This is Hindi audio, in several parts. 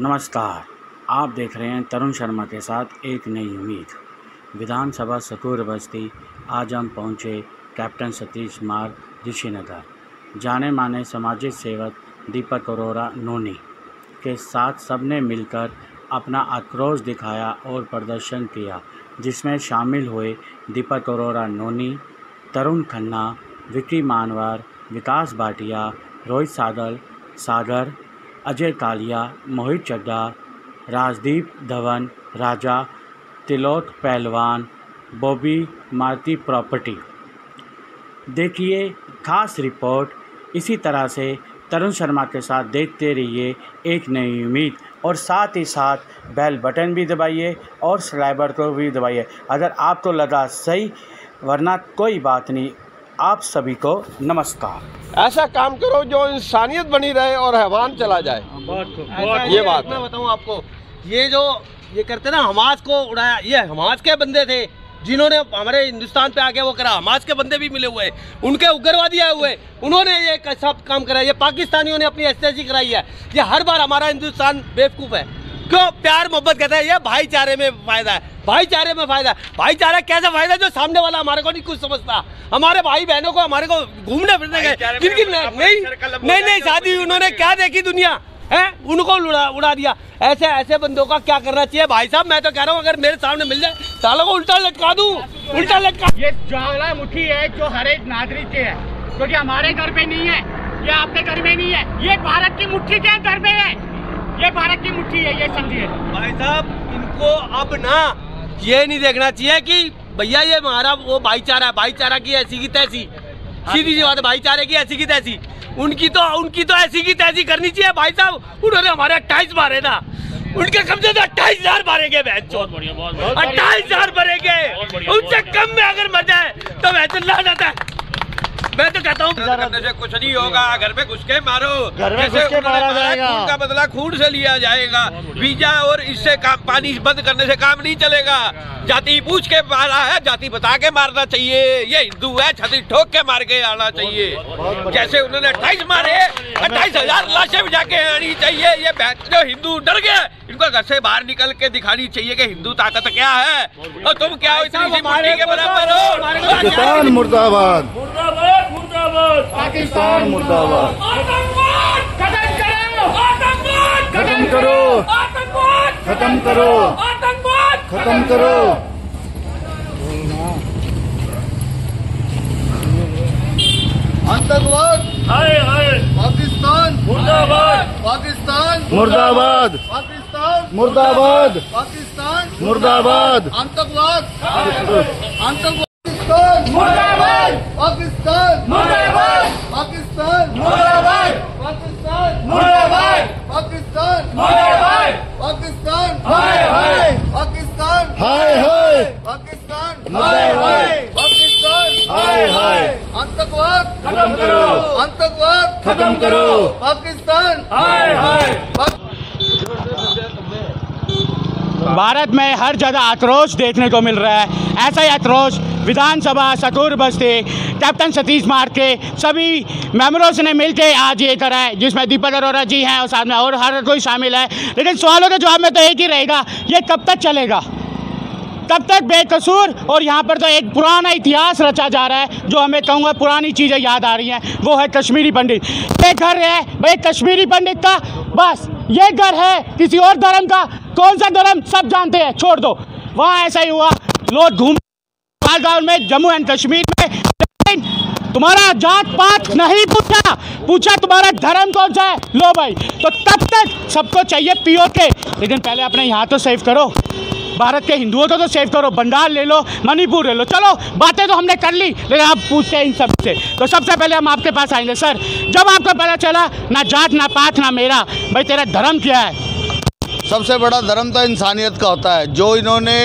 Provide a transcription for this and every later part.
नमस्कार, आप देख रहे हैं तरुण शर्मा के साथ एक नई उम्मीद। विधानसभा सकूर बस्ती आज हम पहुँचे कैप्टन सतीश मार्ग ऋषिनगर। जाने माने सामाजिक सेवक दीपक अरोड़ा नोनी के साथ सबने मिलकर अपना आक्रोश दिखाया और प्रदर्शन किया, जिसमें शामिल हुए दीपक अरोड़ा नोनी, तरुण खन्ना, विकी मानवर, विकास भाटिया, रोहित सागर, अजय कालिया, मोहित चड्ढा, राजदीप धवन, राजा, तिलोक पहलवान, बॉबी, मारुति प्रॉपर्टी। देखिए खास रिपोर्ट। इसी तरह से तरुण शर्मा के साथ देखते रहिए एक नई उम्मीद, और साथ ही साथ बेल बटन भी दबाइए और सब्सक्राइबर को भी दबाइए अगर आपको लगा सही, वरना कोई बात नहीं। आप सभी को नमस्कार। ऐसा काम करो जो इंसानियत बनी रहे और हैवान चला जाए। ये बात मैं बताऊं आपको, ये करते ना हमास को उड़ाया, ये हमास के बंदे थे जिन्होंने हमारे हिंदुस्तान पे आके वो करा। हमास के बंदे भी मिले हुए, उनके उग्रवादी आए हुए, उन्होंने ये सब काम करा। ये पाकिस्तानियों ने अपनी एसएसजी कराई है। ये हर बार हमारा हिंदुस्तान बेवकूफ़ है। क्यों प्यार मोहब्बत कहते हैं, ये भाईचारे में फायदा है, भाईचारे में फायदा। भाईचारा कैसे फायदा जो सामने वाला हमारे को नहीं कुछ समझता। हमारे भाई बहनों को हमारे को घूमने फिरने गए, जिनकी नहीं शादी उन्होंने क्या देखी दुनिया है, उनको उड़ा दिया। ऐसे बंदों का क्या करना चाहिए भाई साहब? मैं तो कह रहा हूँ अगर मेरे सामने मिल जाए सालों को उल्टा लटका दूं, उल्टा लटका। ये ज्वाला मुठी है जो हर एक नागरिक के है, क्योंकि हमारे घर पे नहीं है, ये आपके घर में नहीं है, ये भारत की मुट्ठी के घर पे है। ये भारत की मुट्ठी है, ये समझिए भाई साहब। इनको अब ना ये नहीं देखना चाहिए कि भैया ये हमारा वो भाईचारा है, भाईचारा की ऐसी की तैसी, सीधी सी बात है, भाईचारे की ऐसी की तैसी। उनकी तो ऐसी की तैसी करनी चाहिए भाई साहब। उन्होंने हमारे 28 मारे था, उनके कब्जे से 28,000 मारे गए, 28,000 मारे गए। उनसे कम में अगर मर जाए तो वैसे ला जाता है। मैं तो कहता हूँ करने से कुछ नहीं होगा, घर पे घुस के मारो, घर में घुस के मारा जाएगा, खून का बदला खून से लिया जाएगा। वीजा और इससे काम, पानी बंद करने से काम नहीं चलेगा। जाति पूछ के मारा है, जाति बता के मारना चाहिए। ये हिंदू है, छतरी ठोक के मार के आना चाहिए। जैसे उन्होंने 28 मारे, 28,000 लाशें बजा के आनी चाहिए। ये जो हिंदू डर गए, इनको घर से बाहर निकल के दिखानी चाहिए कि हिंदू ताकत क्या है और तुम क्या हो, इतनी सी मुट्ठी के बराबर हो। पाकिस्तान मुर्दाबाद, पाकिस्तान मुर्दाबाद। खत्म करो, खत्म करो, खत्म करो। आतंकवाद हाय हाय, पाकिस्तान मुर्दाबाद, पाकिस्तान मुर्दाबाद, पाकिस्तान मुर्दाबाद, पाकिस्तान मुर्दाबाद। आतंकवाद, आतंकवाद मुर्दाबाद, पाकिस्तान मुर्दाबाद, पाकिस्तान मुर्दाबाद, पाकिस्तान मुर्दाबाद, पाकिस्तान मुर्दाबाद, पाकिस्तान हाय हाय, पाकिस्तान हाय हाय, पाकिस्तान हाय हाय, पाकिस्तान हाय हाय। आतंकवाद खत्म करो, आतंकवाद खत्म करो, पाकिस्तान हाय हाय। भारत में हर जगह आक्रोश देखने को मिल रहा है। ऐसा ही आक्रोश विधानसभा सकूर बस्ती कैप्टन सतीश मार्ग के सभी मेंबरों ने मिलकर आज ये करा है, जिसमें दीपक अरोड़ा जी हैं और साथ में और हर कोई शामिल है। लेकिन सवालों के जवाब में तो एक ही रहेगा, ये कब तक चलेगा, कब तक बेकसूर? और यहाँ पर तो एक पुराना इतिहास रचा जा रहा है, जो हमें कहूँगा पुरानी चीज़ें याद आ रही हैं। वो है कश्मीरी पंडित। ये घर है भाई कश्मीरी पंडित का, बस ये घर है किसी और धर्म का। कौन सा धर्म सब जानते हैं, छोड़ दो। वहाँ ऐसा ही हुआ, लोग घूम गाँव में, जम्मू एंड कश्मीर में, तुम्हारा जात पात नहीं पूछा तुम्हारा धर्म कौन सा है, लो भाई। तो तब तक सबको चाहिए पीओके, लेकिन पहले अपने यहाँ तो सेव करो, भारत के हिंदुओं को तो सेव करो। बंगाल ले लो, मणिपुर ले लो, चलो बातें तो हमने कर ली, लेकिन आप पूछते हैं इन सब से। तो सबसे पहले हम आपके पास आएंगे। सर, जब आपको पता चला ना जात ना पात ना मेरा, भाई तेरा धर्म क्या है? सबसे बड़ा धर्म तो इंसानियत का होता है। जो इन्होंने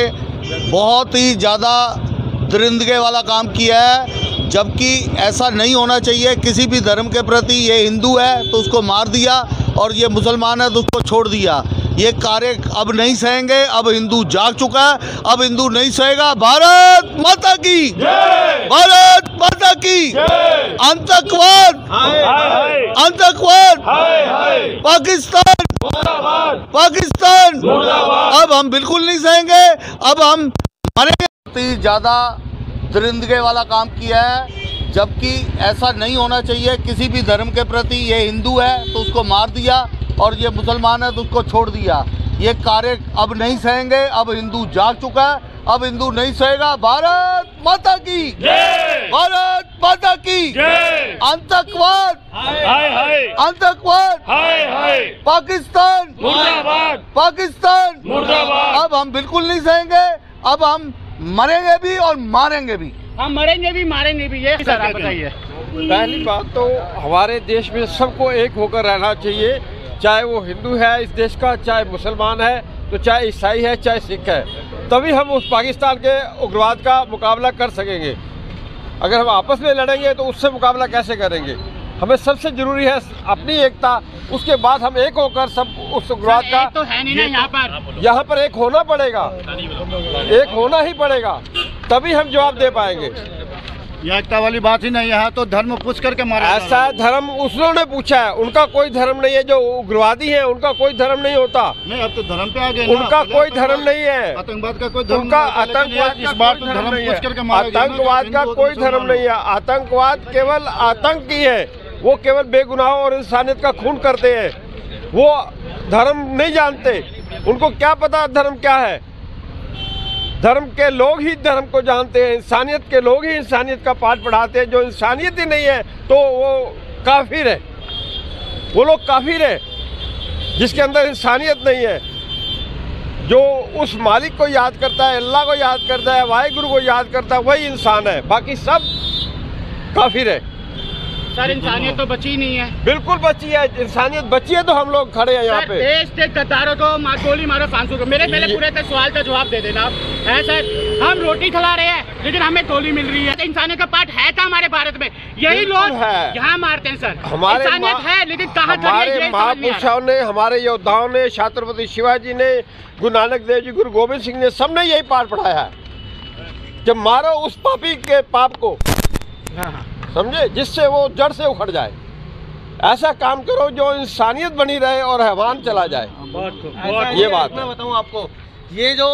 बहुत ही ज़्यादा दरिंदगी वाला काम किया है, जबकि ऐसा नहीं होना चाहिए किसी भी धर्म के प्रति। ये हिंदू है तो उसको मार दिया, और ये मुसलमान है तो उसको छोड़ दिया। ये कार्य अब नहीं सहेंगे। अब हिंदू जाग चुका है, अब हिंदू नहीं सहेगा। भारत माता की, भारत माता की। आतंकवाद, आतंकवाद, पाकिस्तान पाकिस्तान अब हम बिल्कुल नहीं सहेंगे, अब हम मरेंगे। ज़्यादा दरिंदगी वाला काम किया है, जबकि ऐसा नहीं होना चाहिए किसी भी धर्म के प्रति। ये हिंदू है तो उसको मार दिया और ये मुसलमान है तो उसको छोड़ दिया। ये कार्य अब नहीं सहेंगे। अब हिंदू जाग चुका है, अब हिंदू नहीं सहेगा। भारत माता की जय, भारत माता की जय। आतंकवाद हाय हाय, आतंकवाद हाय हाय, पाकिस्तान मुर्दाबाद, पाकिस्तान मुर्दाबाद। अब हम बिल्कुल नहीं सहेंगे, अब हम मरेंगे भी और मारेंगे भी। हम मरेंगे भी मारेंगे भी। ये सर आप बताइए। पहली बात तो हमारे देश में सबको एक होकर रहना चाहिए, चाहे वो हिंदू है इस देश का, चाहे मुसलमान है, तो चाहे ईसाई है, चाहे सिख है, तभी हम उस पाकिस्तान के उग्रवाद का मुकाबला कर सकेंगे। अगर हम आपस में लड़ेंगे तो उससे मुकाबला कैसे करेंगे? हमें सबसे जरूरी है अपनी एकता, उसके बाद हम एक होकर सब उस उग्रवाद का तो है नहीं ना यहाँ पर एक होना पड़ेगा, एक होना ही पड़ेगा, तभी हम जवाब दे पाएंगे। ये एकता वाली बात ही नहीं, यहाँ तो धर्म पूछ करके मारा। ऐसा धर्म उन्होंने पूछा है, उनका कोई धर्म नहीं है। जो उग्रवादी है उनका कोई धर्म नहीं होता। नहीं, अब तो धर्म पे आ गए। उनका कोई धर्म नहीं है, आतंकवाद का कोई धर्म, उनका आतंकवाद इस बार तो धर्म पूछ करके मारा गया। आतंकवाद का कोई धर्म नहीं है। आतंकवाद केवल आतंक की है, वो केवल बेगुनाहों और इंसानियत का खून करते हैं। वो धर्म नहीं जानते, उनको क्या पता धर्म क्या है। धर्म के लोग ही धर्म को जानते हैं, इंसानियत के लोग ही इंसानियत का पाठ पढ़ाते हैं। जो इंसानियत ही नहीं है तो वो काफिर है, वो लोग काफिर है जिसके अंदर इंसानियत नहीं है। जो उस मालिक को याद करता है, अल्लाह को याद करता है, वाहिगुरु को याद करता है, वही इंसान है, बाकी सब काफिर है। सर इंसानियत तो बची नहीं है। बिल्कुल बची है, इंसानियत बची है तो हम लोग खड़े हैं यहाँ पे। देश के कतारों को गोली मारो, फांसू को। मेरे पहले पूरे सवाल का जवाब दे देना है सर। हम रोटी खिला रहे हैं लेकिन हमें गोली मिल रही है। इंसानियत का पार्ट है था हमारे भारत में, यही लोग यहाँ मारते हैं सर। हमारे इंसानियत है लेकिन कहाँ हमारे महापुरुषों ने, हमारे योद्धाओं ने, छत्रपति शिवाजी ने, गुरु नानक देव जी, गुरु गोविंद सिंह ने, सबने यही पाठ पढ़ाया है। जब मारो उस पापी के पाप को, समझे, जिससे वो जड़ से उखड़ जाए। ऐसा काम करो जो इंसानियत बनी रहे और हैवान चला जाए। ये बात मैं बताऊं आपको, ये जो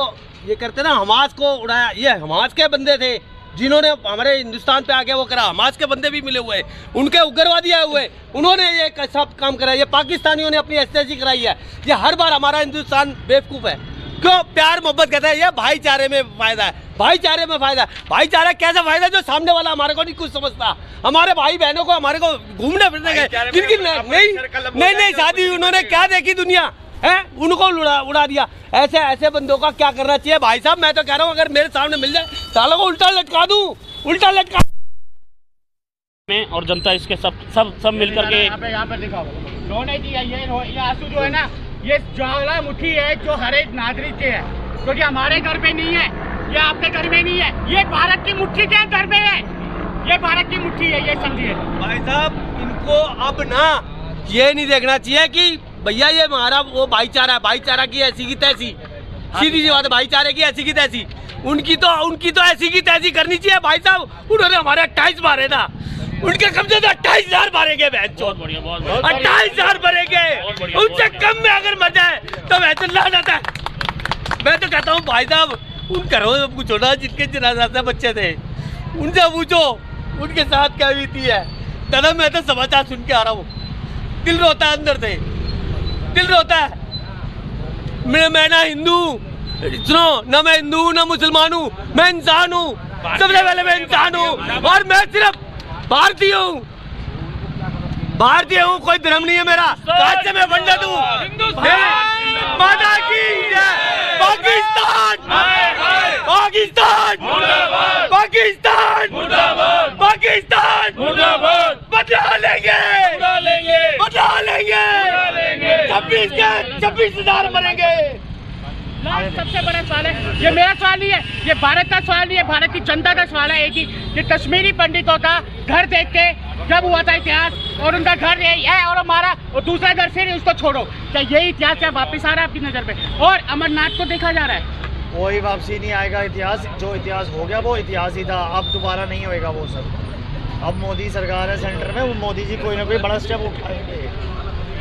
ये करते ना हमास को उड़ाया, ये हमास के बंदे थे जिन्होंने हमारे हिंदुस्तान पे आके वो करा। हमास के बंदे भी मिले हुए, उनके उग्रवादी आए हुए, उन्होंने ये सब काम करा। ये पाकिस्तानियों ने अपनी एसएसजी कराई है। ये हर बार हमारा हिंदुस्तान बेवकूफ़ है। क्यों? प्यार मोहब्बत कहते हैं, ये भाईचारे में फायदा है, भाईचारे में फायदा। भाईचारा कैसा फायदा जो सामने वाला हमारे को नहीं कुछ समझता। हमारे भाई बहनों को हमारे को घूमने फिरने गए, किनकी नहीं शादी, उन्होंने क्या देखी दुनिया है, उनको उड़ा दिया। ऐसे ऐसे बंदों का क्या करना चाहिए भाई साहब? मैं तो कह रहा हूँ अगर मेरे सामने मिल जाए सालों को उल्टा लटका दूं, उल्टा लटका। और जनता इसके सब मिलकर के यहाँ पर दिखाओ, रोने की ये आंसू जो है ना, ये ज्वालामुखी है जो हर एक नागरिक के है, क्योंकि हमारे घर पे नहीं है, ये आपके घर में नहीं है, ये भारत की मुट्ठी के घर पे है, ये भारत की मुट्ठी है, ये समझिए भाई साहब। इनको अब ना ये नहीं देखना चाहिए कि भैया ये हमारा वो भाईचारा है, भाईचारा की ऐसी की तैसी, सीधी सी बात है, भाईचारे की ऐसी की तैसी। उनकी तो ऐसी की तैसी करनी चाहिए भाई साहब। उन्होंने हमारे 28 मारे ना, उनके कब्जे से 28,000 मारेंगे, 28,000 मारेंगे। उनसे कम में अगर मर जाए तो वैसे लानत है। मैं तो कहता हूँ भाई साहब, उन घरों से पूछो ना जिनके जनाजा से बच्चे थे, उनसे पूछो उनके साथ क्या बीती है। दादा मैं तो समाचार सुन के आ रहा हूँ, दिल रोता है, अंदर से दिल रोता है। मैं ना हिंदू, सुनो ना, मैं हिंदू ना मुसलमान हूँ, मैं इंसान हूँ। सबसे पहले मैं इंसान हूँ और मैं सिर्फ भारतीय हूँ, भारतीय हूँ, कोई धर्म नहीं है मेरा। आज से मैं पंडित हूँ। माता की जय। पाकिस्तान, पाकिस्तान, पाकिस्तान, पाकिस्तान, बदला लेंगे, बदला लेंगे। 26,000 मरेंगे। सबसे बड़ा सवाल है, ये मेरा सवाल नहीं है, ये भारत का सवाल नहीं है, भारत की जनता का सवाल है कि ये कश्मीरी पंडितों का घर देख के जब हुआ था इतिहास, और उनका घर यही है और हमारा और दूसरा घर फिर उसको छोड़ो, क्या यही इतिहास क्या वापिस आ रहा है आपकी नज़र पे? और अमरनाथ को देखा जा रहा है, कोई वापसी नहीं आएगा। इतिहास जो इतिहास हो गया वो इतिहास ही था, अब दोबारा नहीं होएगा वो सब। अब मोदी सरकार है सेंटर में, वो मोदी जी कोई ना कोई बड़ा स्टेप उठाएंगे।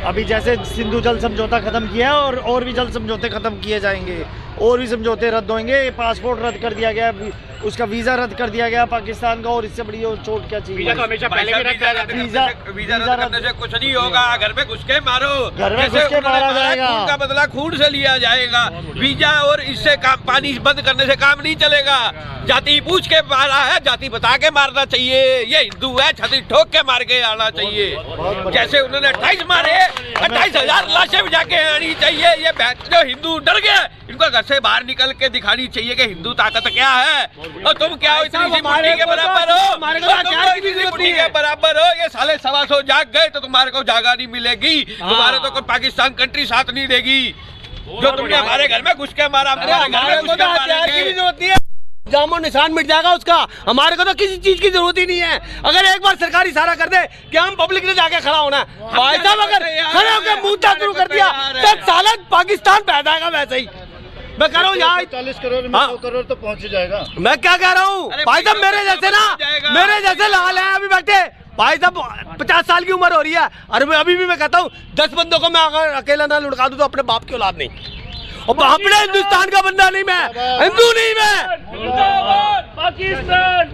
अभी जैसे सिंधु जल समझौता खत्म किया है और भी जल समझौते खत्म किए जाएंगे, और भी समझौते रद्द होंगे। पासपोर्ट रद्द कर दिया गया, उसका वीज़ा रद्द कर दिया गया पाकिस्तान का, और इससे बड़ी और चोट क्या चाहिए? वीज़ा तो हमेशा पहले भी रद्द किया जाता है। वीजा रद्द करने से कुछ नहीं होगा, घर में घुस के मारो, घर में घुस के मारा जाएगा, खून का बदला खून से लिया जाएगा। वीजा और इससे काम, पानी बंद करने से काम नहीं चलेगा। जाति पूछ के मारा है, जाति बता के मारना चाहिए। ये हिंदू है, छतरी ठोक के मार के आना चाहिए। जैसे उन्होंने 28 मारे, 28,000 लाशें बजा के आनी चाहिए। ये जो हिंदू डर गया, इनको घर से बाहर निकल के दिखानी चाहिए कि हिंदू ताकत क्या है। और तुम क्या हो, इतनी सी मुट्ठी के बराबर हो, मुट्ठी के बराबर हो। ये साले 125 जाग गए तो तुम्हारे को जागा नहीं मिलेगी, तुम्हारे तो कोई पाकिस्तान कंट्री साथ नहीं देगी। जो तुमने हमारे घर में घुस के मारा, जामो निशान मिट जाएगा उसका। हमारे को तो किसी चीज की जरूरत ही नहीं है। अगर एक बार सरकार इशारा कर दे कि हम पब्लिक ने जाके खड़ा होना है, भाई साहब अगर खड़े होकर मुंह शुरू कर दिया तो साला पाकिस्तान पैदा आएगा वैसे ही। मैं कह रहा हूँ यहाँ 40 करोड़ में 100 करोड़ तो पहुँच जाएगा। मैं क्या कह रहा हूँ भाई साहब, मेरे जैसे ना, मेरे जैसे लाल है अभी बैठे भाई साहब, 50 साल की उम्र हो रही है। अरे अभी भी मैं कहता हूँ 10 बंदों को मैं अगर अकेला ना लुढ़का दूं तो अपने बाप की औलाद नहीं, और अपने हिंदुस्तान का बंदा नहीं मैं, हिंदू नहीं मैं। पाकिस्तान